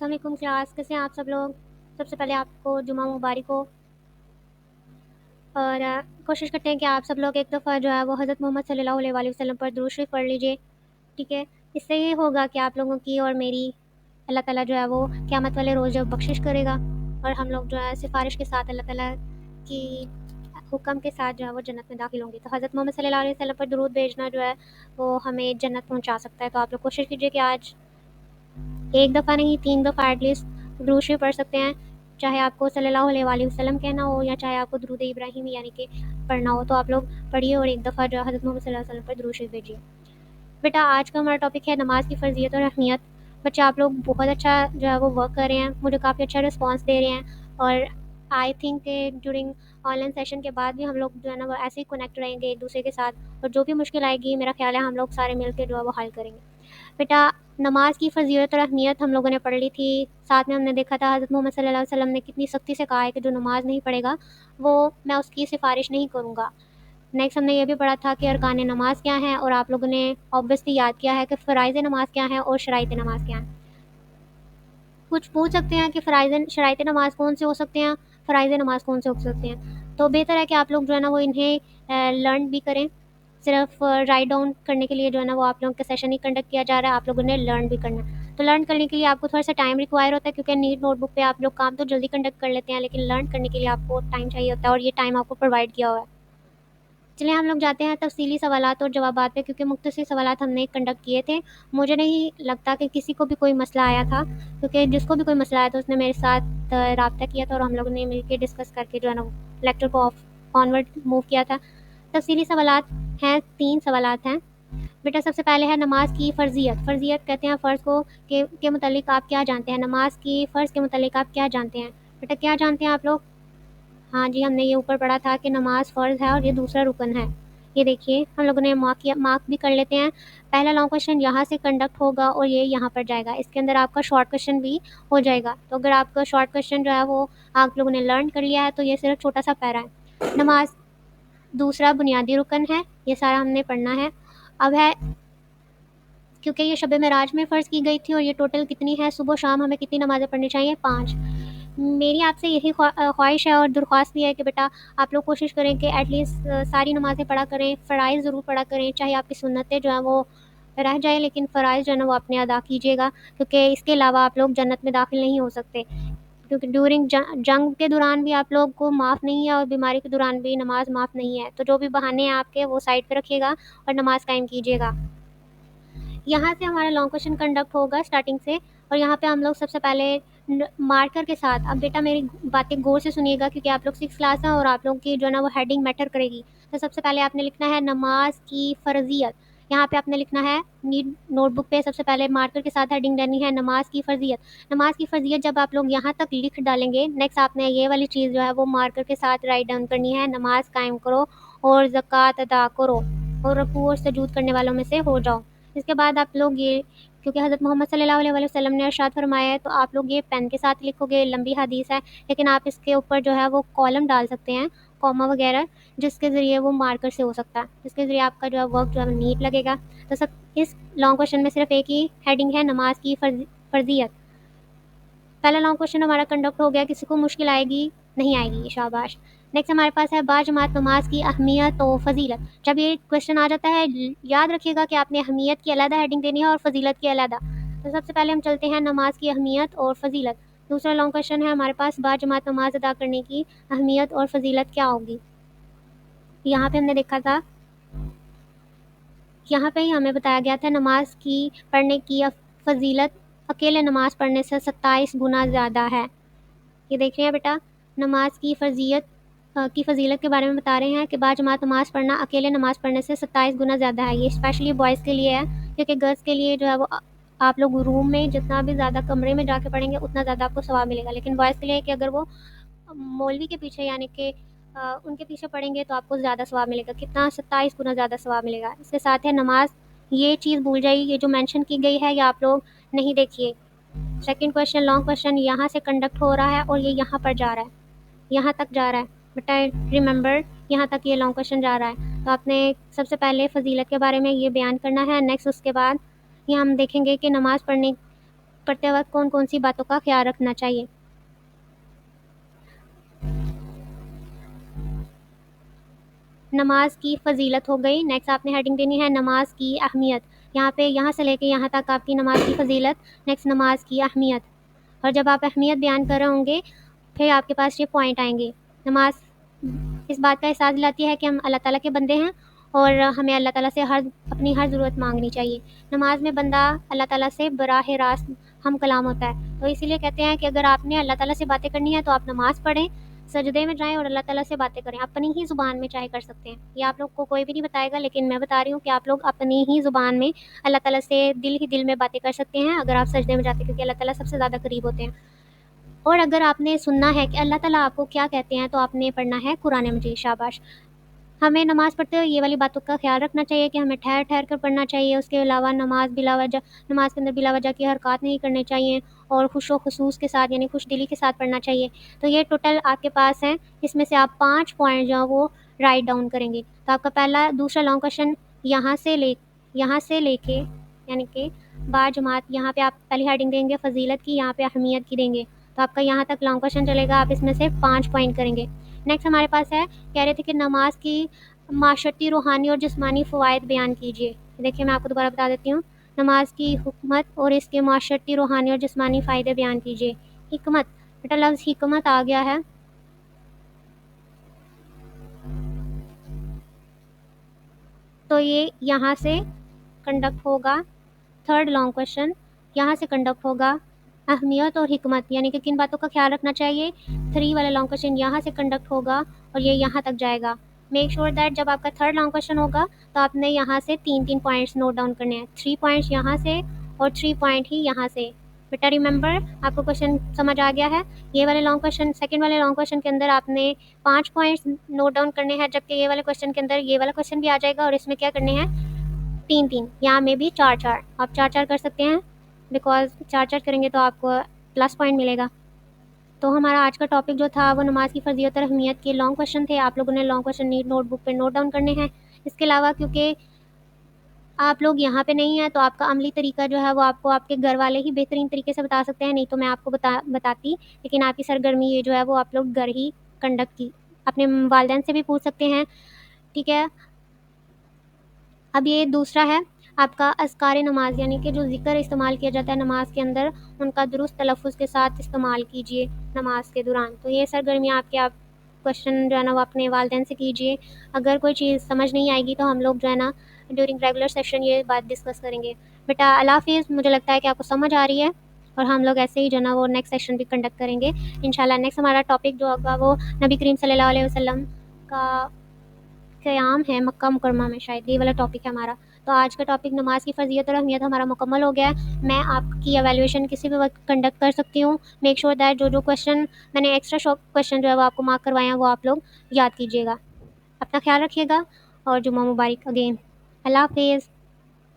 السلام علیکم کلاس، کیسے ہیں آپ سب لوگ؟ سب سے پہلے آپ کو جمعہ مبارک ہو، اور کوشش کرتے ہیں کہ آپ سب لوگ ایک دفعہ جو ہے وہ حضرت محمد صلی اللہ علیہ وآلہ وسلم پر درود شریف پڑھ لیجئے، ٹھیک ہے؟ اس سے یہ ہوگا کہ آپ لوگوں کی اور میری اللہ تعالیٰ جو ہے وہ قیامت والے روز جب بخشش کرے گا، اور ہم لوگ جو ہے سفارش کے ساتھ اللہ تعالیٰ کی حکم کے ساتھ جو ہے وہ جنت میں داخل ہوں گی۔ تو حضرت محمد صلی اللہ علیہ وسلم پر درود بھیجنا جو ہے وہ ہمیں جنت پہنچا سکتا ہے۔ تو آپ لوگ کوشش کیجئے کہ آج ایک دفعہ نہیں 3 دفعہ ایٹ لیسٹ درود شریف پڑھ سکتے ہیں، چاہے آپ کو صلی اللہ علیہ وآلہ وسلم کہنا ہو یا چاہے آپ کو درود ابراہیم یعنی کہ پڑھنا ہو، تو آپ لوگ پڑھیے اور ایک دفعہ جو ہے حضرت محمد صلی اللہ علیہ وسلم پر درود شریف بھیجیے۔ بیٹا آج کا ہمارا ٹاپک ہے نماز کی فرضیت اور اہمیت۔ بچے آپ لوگ بہت اچھا جو ہے وہ ورک کر رہے ہیں، مجھے کافی اچھا رسپانس دے رہے ہیں، اور آئی تھنک کہ ڈیورنگ آن لائن سیشن کے بعد بھی ہم لوگ جو ہے نا وہ ایسے ہی کنیکٹ رہیں گے ایک دوسرے کے ساتھ، اور جو بھی مشکل آئے گی میرا خیال ہے ہم لوگ سارے مل کے جو ہے وہ حل کریں گے۔ بیٹا نماز کی فضیلت اور اہمیت ہم لوگوں نے پڑھ لی تھی، ساتھ میں ہم نے دیکھا تھا حضرت محمد صلی اللہ علیہ وسلم نے کتنی سختی سے کہا ہے کہ جو نماز نہیں پڑھے گا وہ میں اس کی سفارش نہیں کروں گا۔ نیکسٹ ہم نے یہ بھی پڑھا تھا کہ ارکان نماز کیا ہیں، اور آپ لوگوں نے آبویسلی یاد کیا ہے کہ فرائض نماز کیا ہیں اور شرائط نماز کیا ہیں۔ کچھ پوچھ سکتے ہیں کہ شرائط نماز کون سے ہو سکتے ہیں، فرائض نماز کون سے ہو سکتے ہیں، تو بہتر ہے کہ آپ لوگ جو ہے نا وہ انہیں لرن بھی کریں۔ صرف رائٹ ڈاؤن کرنے کے لیے جو ہے نا وہ آپ لوگوں کا سیشن ہی کنڈکٹ کیا جا رہا ہے، آپ لوگوں نے لرن بھی کرنا ہے۔ تو لرن کرنے کے لیے آپ کو تھوڑا سا ٹائم ریکوائر ہوتا ہے، کیونکہ نیٹ نوٹ بک پہ آپ لوگ کام تو جلدی کنڈکٹ کر لیتے ہیں، لیکن لرن کرنے کے لیے آپ کو ٹائم چاہیے ہوتا ہے، اور یہ ٹائم آپ کو پرووائڈ کیا ہوا ہے۔ چلیے ہم لوگ جاتے ہیں تفصیلی سوالات اور جوابات پہ، کیونکہ مختصر سوالات ہم نے کنڈکٹ کیے تھے۔ مجھے نہیں لگتا کہ کسی کو بھی کوئی مسئلہ آیا تھا، کیونکہ جس کو بھی کوئی مسئلہ آیا تھا اس نے میرے ساتھ رابطہ کیا تھا، اور ہم لوگوں نے مل کے ڈسکس کر کے جو ہے نا لیکچر کو آنورڈ موو کیا تھا۔ تفصیلی سوالات ہیں، 3 سوالات ہیں۔ بیٹا سب سے پہلے ہے نماز کی فرضیت۔ فرضیت کہتے ہیں فرض کو کے متعلق آپ کیا جانتے ہیں، نماز کی فرض کے متعلق آپ کیا جانتے ہیں؟ بیٹا کیا جانتے ہیں آپ لوگ؟ ہاں جی، ہم نے یہ اوپر پڑھا تھا کہ نماز فرض ہے اور یہ دوسرا رکن ہے۔ یہ دیکھیے ہم لوگوں نے مارک بھی کر لیتے ہیں۔ پہلا لانگ کوشچن یہاں سے کنڈکٹ ہوگا اور یہ یہاں پر جائے گا، اس کے اندر آپ کا شارٹ کوشچن بھی ہو جائے گا۔ تو اگر آپ کا شارٹ کوشچن جو ہے وہ آپ لوگوں نے لرن کر لیا ہے تو یہ صرف چھوٹا سا پیرا ہے۔ نماز دوسرا بنیادی رکن ہے، یہ سارا ہم نے پڑھنا ہے۔ اب ہے کیونکہ یہ شب معراج میں فرض کی گئی تھی، اور یہ ٹوٹل کتنی ہے، صبح و شام ہمیں کتنی نمازیں پڑھنی چاہیے؟ 5۔ میری آپ سے یہی خواہش ہے اور درخواست بھی ہے کہ بیٹا آپ لوگ کوشش کریں کہ ایٹ لیسٹ ساری نمازیں پڑھا کریں، فرائض ضرور پڑھا کریں، چاہے آپ کی سنتیں جو ہیں وہ رہ جائیں لیکن فرائض جو ہے نا وہ اپنے ادا کیجیے گا، کیونکہ اس کے علاوہ آپ لوگ جنت میں داخل نہیں ہو سکتے، کیونکہ ڈیورنگ جنگ کے دوران بھی آپ لوگ کو معاف نہیں ہے، اور بیماری کے دوران بھی نماز معاف نہیں ہے۔ تو جو بھی بہانے ہیں آپ کے وہ سائڈ پہ رکھیے گا اور نماز قائم کیجیے گا۔ یہاں سے ہمارا لانگ کوشچن کنڈکٹ ہوگا اسٹارٹنگ سے، اور یہاں پہ ہم لوگ سب سے پہلے مارکر کے ساتھ، اب بیٹا میری باتیں غور سے سنیے گا کیونکہ آپ لوگ 6 کلاس ہیں اور آپ لوگ کی جو ہے نا وہ ہیڈنگ میٹر کرے گی۔ تو سب سے پہلے آپ نے لکھنا ہے نماز کی فرضیت، یہاں پہ آپ نے لکھنا ہے نوٹ بک پہ سب سے پہلے مارکر کے ساتھ ہیڈنگ دینی ہے نماز کی فرضیت۔ نماز کی فرضیت جب آپ لوگ یہاں تک لکھ ڈالیں گے، نیکسٹ آپ نے یہ والی چیز جو ہے وہ مارکر کے ساتھ رائٹ ڈاؤن کرنی ہے، نماز قائم کرو اور زکوٰۃ ادا کرو اور رکوع اور سجود کرنے والوں میں سے ہو جاؤ۔ اس کے بعد آپ لوگ یہ، کیونکہ حضرت محمد صلی اللہ علیہ وسلم نے ارشاد فرمایا ہے تو آپ لوگ یہ پین کے ساتھ لکھو گے، لمبی حدیث ہے لیکن آپ اس کے اوپر جو ہے وہ کالم ڈال سکتے ہیں، کوما وغیرہ، جس کے ذریعے وہ مارکر سے ہو سکتا ہے، جس کے ذریعے آپ کا جو ہے ورک جو ہے نیٹ لگے گا۔ تو سب اس لانگ کوشچن میں صرف ایک ہی ہیڈنگ ہے، نماز کی فرضیت۔ پہلا لانگ کوشچن ہمارا کنڈکٹ ہو گیا، کسی کو مشکل آئے گی نہیں آئے گی؟ شاباش۔ نیکسٹ ہمارے پاس ہے باجماعت نماز کی اہمیت و فضیلت۔ جب یہ کوشچن آ جاتا ہے یاد رکھیے گا کہ آپ نے اہمیت کی علیحدہ ہیڈنگ دینی ہے اور فضیلت کی علیحدہ۔ تو سب سے پہلے ہم چلتے ہیں نماز کی اہمیت اور فضیلت۔ دوسرا لانگ کوشچن ہے ہمارے پاس باجماعت نماز ادا کرنے کی اہمیت اور فضیلت کیا ہوگی؟ یہاں پہ ہم نے دیکھا تھا، یہاں پہ ہی ہمیں بتایا گیا تھا نماز کی پڑھنے کی فضیلت اکیلے نماز پڑھنے سے 27 گنا زیادہ ہے۔ یہ دیکھ رہے ہیں بیٹا، نماز کی فضیلت کے بارے میں بتا رہے ہیں کہ باجماعت نماز پڑھنا اکیلے نماز پڑھنے سے 27 گنا زیادہ ہے۔ یہ اسپیشلی بوائز کے لیے ہے، کیونکہ گرلس کے لیے جو ہے وہ آپ لوگ روم میں جتنا بھی زیادہ کمرے میں جا کے پڑھیں گے اتنا زیادہ آپ کو ثواب ملے گا، لیکن بوائز کے لیے کہ اگر وہ مولوی کے پیچھے یعنی کہ ان کے پیچھے پڑھیں گے تو آپ کو زیادہ ثواب ملے گا۔ کتنا؟ 27 گنا زیادہ ثواب ملے گا۔ اس کے ساتھ ہے نماز، یہ چیز بھول جائیے، یہ جو مینشن کی گئی ہے یہ آپ لوگ نہیں دیکھیے۔ سیکنڈ کوشچن لانگ کوشچن یہاں سے کنڈکٹ ہو رہا ہے اور یہ یہاں پر جا رہا ہے، یہاں تک جا رہا ہے بیٹا، ریممبر یہاں تک یہ لانگ کوشچن جا رہا ہے۔ تو آپ نے سب سے پہلے فضیلت کے بارے میں یہ بیان کرنا ہے، نیکسٹ اس کے بعد یہ ہم دیکھیں گے کہ نماز پڑھتے وقت کون کون سی باتوں کا خیال رکھنا چاہیے. نماز کی فضیلت ہو گئی. نیکسٹ آپ نے ہیڈنگ دینی ہے نماز کی اہمیت. یہاں سے لے کے یہاں تک آپ کی نماز کی فضیلت. نیکسٹ نماز کی اہمیت. اور جب آپ اہمیت بیان کر رہے ہوں گے پھر آپ کے پاس یہ پوائنٹ آئیں گے. نماز اس بات کا احساس دلاتی ہے کہ ہم اللہ تعالیٰ کے بندے ہیں اور ہمیں اللہ تعالیٰ سے اپنی ہر ضرورت مانگنی چاہیے. نماز میں بندہ اللہ تعالیٰ سے براہ راست ہم کلام ہوتا ہے. تو اسی لیے کہتے ہیں کہ اگر آپ نے اللہ تعالیٰ سے باتیں کرنی ہے تو آپ نماز پڑھیں, سجدے میں جائیں اور اللہ تعالیٰ سے باتیں کریں. اپنی ہی زبان میں چاہے کر سکتے ہیں, یہ آپ لوگ کو کوئی بھی نہیں بتائے گا, لیکن میں بتا رہی ہوں کہ آپ لوگ اپنی ہی زبان میں اللہ تعالیٰ سے دل ہی دل میں باتیں کر سکتے ہیں اگر آپ سجدے میں جاتے ہیں, کیونکہ اللہ تعالیٰ سب سے زیادہ قریب ہوتے ہیں. اور اگر آپ نے سننا ہے کہ اللہ تعالیٰ آپ کو کیا کہتے ہیں تو آپ نے پڑھنا ہے قرآن مجید. شاباش. ہمیں نماز پڑھتے ہوئے یہ والی باتوں کا خیال رکھنا چاہیے کہ ہمیں ٹھہر ٹھہر کر پڑھنا چاہیے. اس کے علاوہ نماز کے اندر بلا وجہ کی حرکات نہیں کرنے چاہیے اور خوش و خصوص کے ساتھ یعنی خوش دلی کے ساتھ پڑھنا چاہیے. تو یہ ٹوٹل آپ کے پاس ہیں, اس میں سے آپ 5 پوائنٹ جو ہیں وہ رائٹ ڈاؤن کریں گے. تو آپ کا دوسرا لانگ کوشچن یہاں سے لے کے یعنی کہ با جماعت, یہاں پہ آپ پہلی ہیڈنگ دیں گے فضیلت کی, یہاں پہ اہمیت کی دیں گے. تو آپ کا یہاں تک لانگ کوشچن چلے گا, آپ اس میں سے 5 پوائنٹ کریں گے. نیکسٹ ہمارے پاس ہے, کہہ رہے تھے کہ نماز کی معاشرتی, روحانی اور جسمانی فوائد بیان کیجیے. دیکھیے میں آپ کو دوبارہ بتا دیتی ہوں. نماز کی حکمت اور اس کے معاشرتی, روحانی اور جسمانی فائدے بیان کیجیے. حکمت, بیٹا لفظ حکمت آ گیا ہے. تو یہ یہاں سے کنڈکٹ ہوگا. تھرڈ لانگ کوشچن یہاں سے کنڈکٹ ہوگا. اہمیت اور حکمت یعنی کہ کن باتوں کا خیال رکھنا چاہیے. 3 والا لانگ کوشچن یہاں سے کنڈکٹ ہوگا اور یہ یہاں تک جائے گا. میک شیور دیٹ جب آپ کا تھرڈ لانگ کوشچن ہوگا تو آپ نے یہاں سے 3 پوائنٹس نوٹ ڈاؤن کرنے ہیں. 3 پوائنٹس یہاں سے اور 3 پوائنٹ ہی یہاں سے. بیٹا ریممبر, آپ کو کوشچن سمجھ آ گیا ہے. یہ والے لانگ کوشچن, سیکنڈ والے لانگ کوشچن کے اندر آپ نے 5 پوائنٹس نوٹ ڈاؤن کرنے ہیں, جبکہ یہ والے کوشچن کے اندر یہ والا کوشچن بھی آ جائے گا اور اس میں کیا کرنے ہیں 3. یہاں میں بھی 4 آپ 4 کر سکتے ہیں, بیکاز 4 کریں گے تو آپ کو پلس پوائنٹ ملے گا. تو ہمارا آج کا ٹاپک جو تھا وہ نماز کی فرضیت اور اہمیت کے لانگ کوشچن تھے. آپ لوگوں نے لانگ کوشچن نوٹ بک پہ نوٹ ڈاؤن کرنے ہیں. اس کے علاوہ کیونکہ آپ لوگ یہاں پہ نہیں ہیں تو آپ کا عملی طریقہ جو ہے وہ آپ کو آپ کے گھر والے ہی بہترین طریقے سے بتا سکتے ہیں, نہیں تو میں آپ کو بتاتی. لیکن آپ کی سرگرمی یہ جو ہے وہ آپ لوگ گھر ہی کنڈکٹ کی, اپنے والدین سے بھی پوچھ سکتے ہیں. ٹھیک ہے. اب یہ دوسرا ہے آپ کا اذکار نماز, یعنی کہ جو ذکر استعمال کیا جاتا ہے نماز کے اندر, ان کا درست تلفظ کے ساتھ استعمال کیجیے نماز کے دوران. تو یہ سرگرمیاں آپ کوشچن جو ہے نا وہ اپنے والدین سے کیجیے. اگر کوئی چیز سمجھ نہیں آئے گی تو ہم لوگ جو ہے نا ڈیورنگ ریگولر سیشن یہ بات ڈسکس کریں گے. بیٹا اللہ حافظ. مجھے لگتا ہے کہ آپ کو سمجھ آ رہی ہے اور ہم لوگ ایسے ہی جو ہے نا وہ نیکسٹ سیشن بھی کنڈکٹ کریں گے انشاءاللہ. نیکسٹ ہمارا ٹاپک جو ہوگا وہ نبی کریم صلی اللہ علیہ وسلم کا قیام ہے مکہ مکرمہ میں, شاید یہ والا ٹاپک ہے ہمارا. تو آج کا ٹاپک نماز کی فرضیت اور اہمیت ہمارا مکمل ہو گیا ہے. میں آپ کی ایویلیویشن کسی بھی وقت کنڈکٹ کر سکتی ہوں. میک شیور دیٹ جو کوشچن میں نے ایکسٹرا شارٹ کوشچن جو ہے وہ آپ کو مارک کروائے ہیں وہ آپ لوگ یاد کیجیے گا. اپنا خیال رکھیے گا اور جمعہ مبارک اگین. اللہ حافظ.